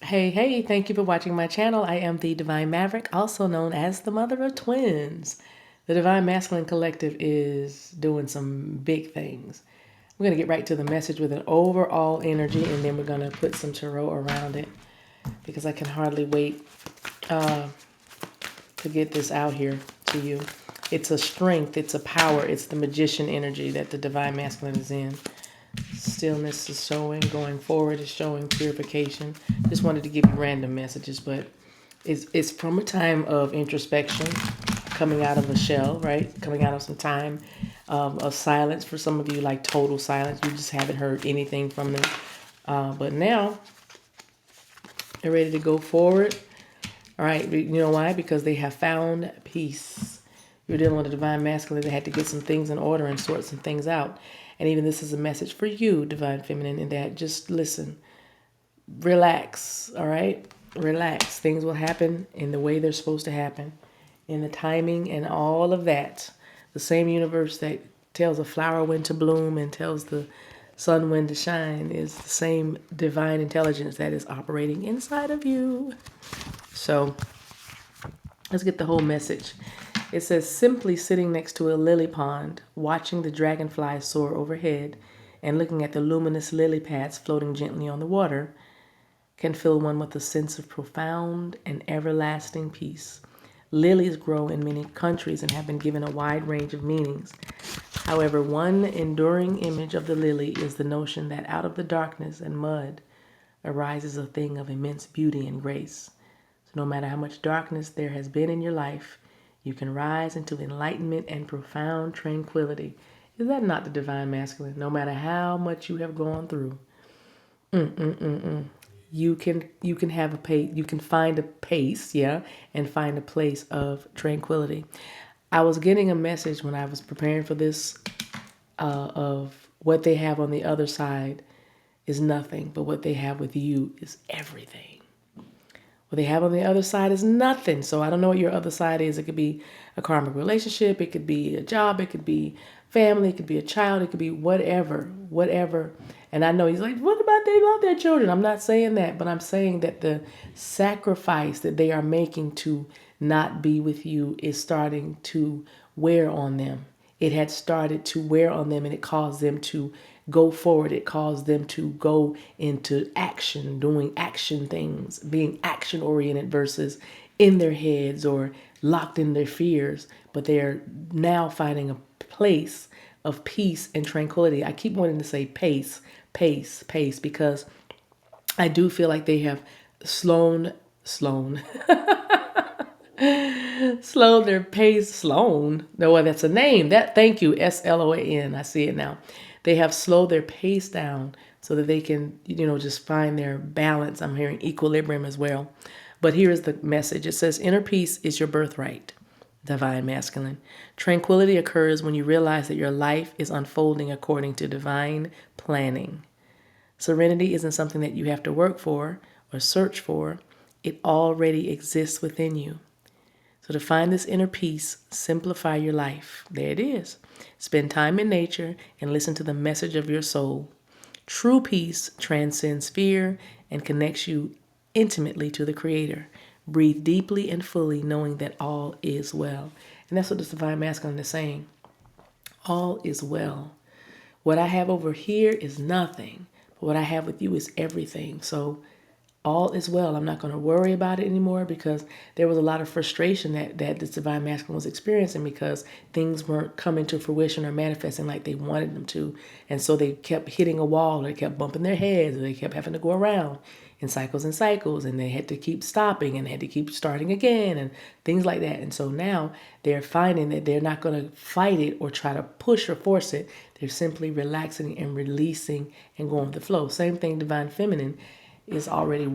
Hey, thank you for watching my channel. I am the Divine Maverick, also known as the mother of twins. The Divine Masculine Collective is doing some big things. We're going to get right to the message with an overall energy, and then we're going to put some tarot around it because I can hardly wait to get this out here to you. It's a strength, it's a power, it's the magician energy that the Divine Masculine is in. Stillness is showing, going forward is showing, purification. Just wanted to give you random messages, but it's from a time of introspection, coming out of a shell, right? Coming out of some time of silence. For some of you, like total silence. You just haven't heard anything from them. But now, they're ready to go forward. All right, you know why? Because they have found peace. You're dealing with a Divine Masculine that had to get some things in order and sort some things out. And even this is a message for you, Divine Feminine, in that just listen, relax, all right? Relax. Things will happen in the way they're supposed to happen, in the timing and all of that. The same universe that tells a flower when to bloom and tells the sun when to shine is the same divine intelligence that is operating inside of you. So let's get the whole message. It says, simply sitting next to a lily pond, watching the dragonflies soar overhead, and looking at the luminous lily pads floating gently on the water, can fill one with a sense of profound and everlasting peace. Lilies grow in many countries and have been given a wide range of meanings. However, one enduring image of the lily is the notion that out of the darkness and mud arises a thing of immense beauty and grace. So no matter how much darkness there has been in your life, you can rise into enlightenment and profound tranquility. Is that not the Divine Masculine? No matter how much you have gone through, you can have a pace. You can find a pace, and find a place of tranquility. I was getting a message when I was preparing for this of what they have on the other side is nothing, but what they have with you is everything. What they have on the other side is nothing. So I don't know what your other side is. It could be a karmic relationship. It could be a job. It could be family. It could be a child. It could be whatever. And I know he's like, what about they love their children? I'm not saying that, but I'm saying that the sacrifice that they are making to not be with you is starting to wear on them. It had started to wear on them, and it caused them to go forward. It caused them to go into action, doing action things, being action oriented versus in their heads or locked in their fears. But they're now finding a place of peace and tranquility. I keep wanting to say pace, because I do feel like they have slowed their pace. Sloan. No, that's a name. Thank you, Sloan. I see it now. They have slowed their pace down so that they can, just find their balance. I'm hearing equilibrium as well. But here is the message. It says, inner peace is your birthright, Divine Masculine. Tranquility occurs when you realize that your life is unfolding according to divine planning. Serenity isn't something that you have to work for or search for. It already exists within you. So to find this inner peace, simplify your life. There it is. Spend time in nature and listen to the message of your soul. True peace transcends fear and connects you intimately to the Creator. Breathe deeply and fully, knowing that all is well. And that's what this Divine Masculine is saying. All is well. What I have over here is nothing, but what I have with you is everything. So all is well. I'm not going to worry about it anymore, because there was a lot of frustration that this Divine Masculine was experiencing because things weren't coming to fruition or manifesting like they wanted them to. And so they kept hitting a wall, or they kept bumping their heads, or they kept having to go around in cycles and cycles, and they had to keep stopping and had to keep starting again and things like that. And so now they're finding that they're not going to fight it or try to push or force it. They're simply relaxing and releasing and going with the flow. Same thing, Divine Feminine is already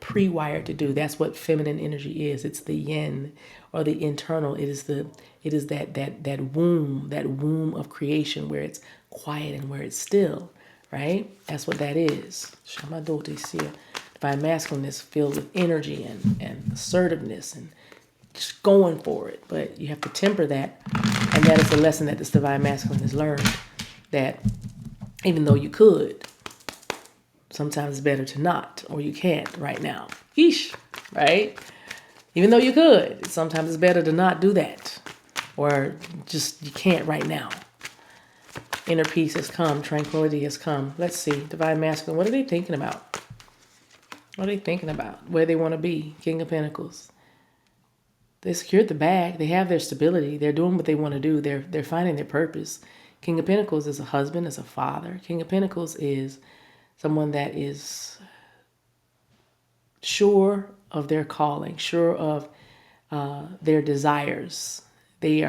pre-wired to do. That's what feminine energy is. It's the yin, or the internal. It is that womb of creation where it's quiet and where it's still, right? That's what that is. Divine Masculine is filled with energy and assertiveness and just going for it. But you have to temper that, and that is the lesson that this Divine Masculine has learned. That even though you could, sometimes it's better to not, or you can't right now. Yeesh, right? Even though you could, sometimes it's better to not do that, or just you can't right now. Inner peace has come, tranquility has come. Let's see, Divine Masculine, what are they thinking about? What are they thinking about? Where they want to be? King of Pentacles. They secured the bag. They have their stability. They're doing what they want to do. They're finding their purpose. King of Pentacles is a husband, is a father. King of Pentacles is someone that is sure of their calling, sure of their desires. They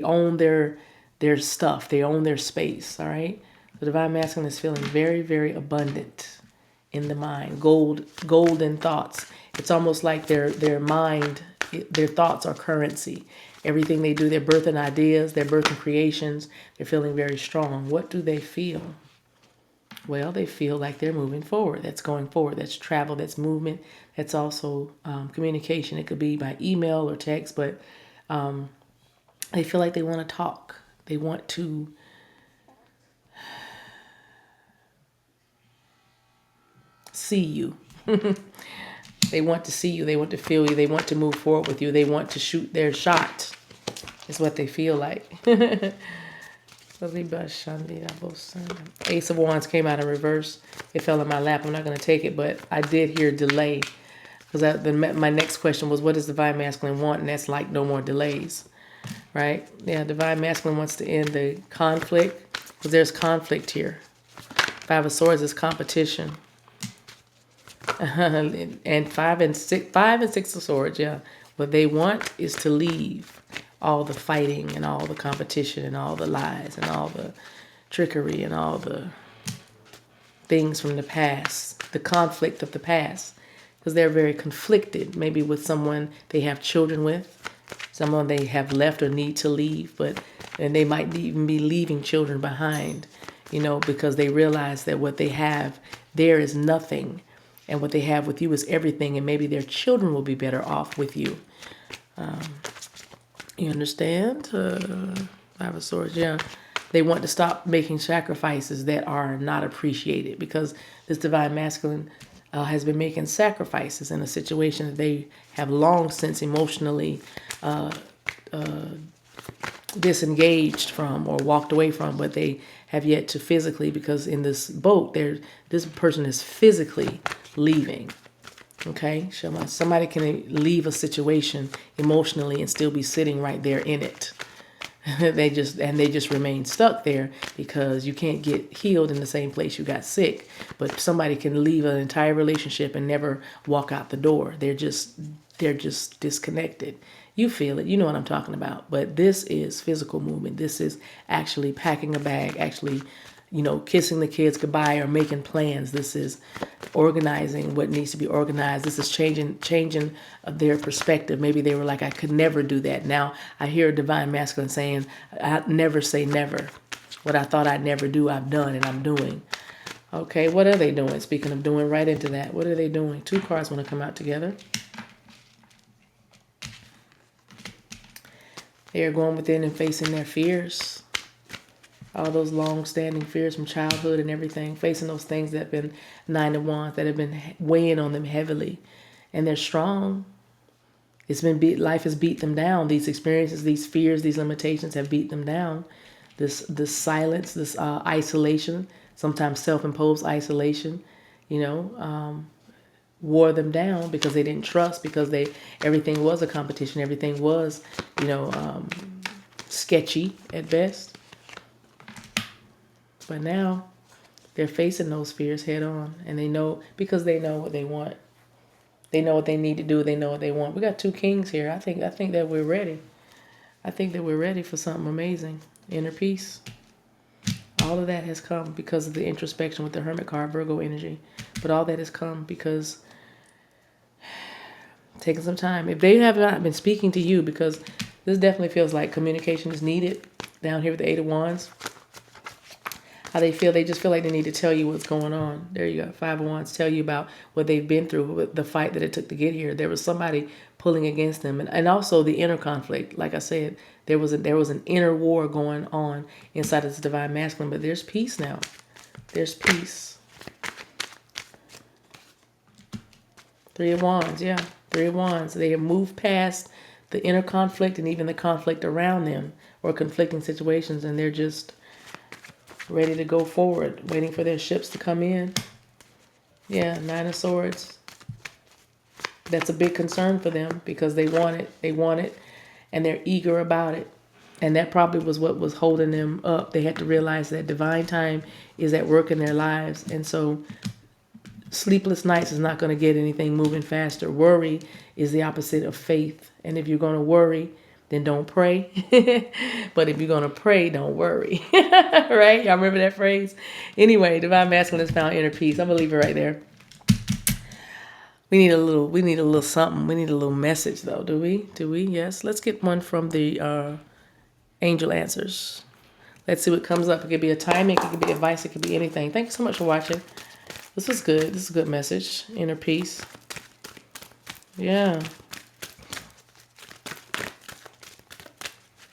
own their stuff. They own their space. All right. The Divine Masculine is feeling very, very abundant in the mind. Golden thoughts. It's almost like their mind, their thoughts are currency. Everything they do, they're birthing ideas, they're birthing creations. They're feeling very strong. What do they feel? Well, they feel like they're moving forward. That's going forward. That's travel. That's movement. That's also communication. It could be by email or text, but they feel like they want to talk. They want to see you. They want to see you. They want to feel you. They want to move forward with you. They want to shoot their shot. Is what they feel like. Ace of Wands came out in reverse. It fell in my lap. I'm not going to take it, but I did hear delay. Because my next question was, what does Divine Masculine want? And that's like no more delays. Right? Yeah, Divine Masculine wants to end the conflict. Because there's conflict here. Five of Swords is competition. And five and six of Swords, yeah. What they want is to leave all the fighting and all the competition and all the lies and all the trickery and all the things from the past, the conflict of the past, because they're very conflicted, maybe with someone they have children with, someone they have left or need to leave, and they might even be leaving children behind, because they realize that what they have there is nothing. And what they have with you is everything, and maybe their children will be better off with you. You understand? Five of Swords, yeah. They want to stop making sacrifices that are not appreciated, because this Divine Masculine has been making sacrifices in a situation that they have long since emotionally disengaged from or walked away from, but they have yet to physically, because in this boat, this person is physically leaving. Okay, somebody can leave a situation emotionally and still be sitting right there in it. They just remain stuck there because you can't get healed in the same place you got sick. But somebody can leave an entire relationship and never walk out the door. They're just disconnected. You feel it. You know what I'm talking about. But this is physical movement. This is actually packing a bag, actually, kissing the kids goodbye or making plans. This is organizing what needs to be organized. This is changing their perspective. Maybe they were like, I could never do that. Now I hear a Divine Masculine saying, I never say never. What I thought I'd never do, I've done and I'm doing. Okay, what are they doing? Speaking of doing, right into that. What are they doing? Two cards want to come out together. They are going within and facing their fears. All those long-standing fears from childhood and everything. Facing those things that have been Nine of Wands, that have been weighing on them heavily. And they're strong. Life has beat them down. These experiences, these fears, these limitations have beat them down. This silence, this isolation, sometimes self-imposed isolation, wore them down because they didn't trust, because everything was a competition. Everything was, sketchy at best. But now they're facing those fears head on, and they know, because they know what they want. They know what they need to do. They know what they want. We got two kings here. I think that we're ready. I think that we're ready for something amazing. Inner peace. All of that has come because of the introspection with the Hermit card, Virgo energy. But all that has come because taking some time. If they have not been speaking to you, because this definitely feels like communication is needed down here with the Eight of Wands. How they feel, they just feel like they need to tell you what's going on. There you go. Five of Wands, tell you about what they've been through, the fight that it took to get here. There was somebody pulling against them. And also the inner conflict. Like I said, there was an inner war going on inside of this Divine Masculine. But there's peace now. There's peace. Three of Wands, yeah. Three of Wands. They have moved past the inner conflict and even the conflict around them or conflicting situations, and they're just ready to go forward, waiting for their ships to come in. Yeah, Nine of Swords. That's a big concern for them because they want it. They want it, and they're eager about it. And that probably was what was holding them up. They had to realize that divine time is at work in their lives. And so sleepless nights is not going to get anything moving faster. Worry is the opposite of faith. And if you're going to worry, then don't pray. But if you're going to pray, don't worry. Right? Y'all remember that phrase? Anyway, divine masculine has found inner peace. I'm going to leave it right there. We need a little something. We need a little message though. Do we? Yes. Let's get one from the angel answers. Let's see what comes up. It could be a timing, it could be advice, it could be anything. Thank you so much for watching. This is good. This is a good message. Inner peace. Yeah.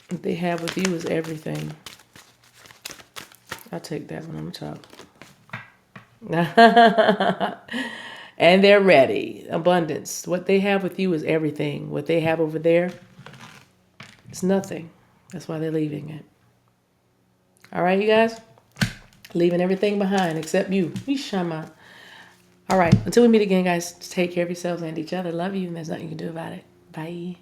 What they have with you is everything. I'll take that one on top. And they're ready. Abundance. What they have with you is everything. What they have over there is nothing. That's why they're leaving it. All right, you guys? Leaving everything behind except you. Shama. All right. Until we meet again, guys, take care of yourselves and each other. Love you, and there's nothing you can do about it. Bye.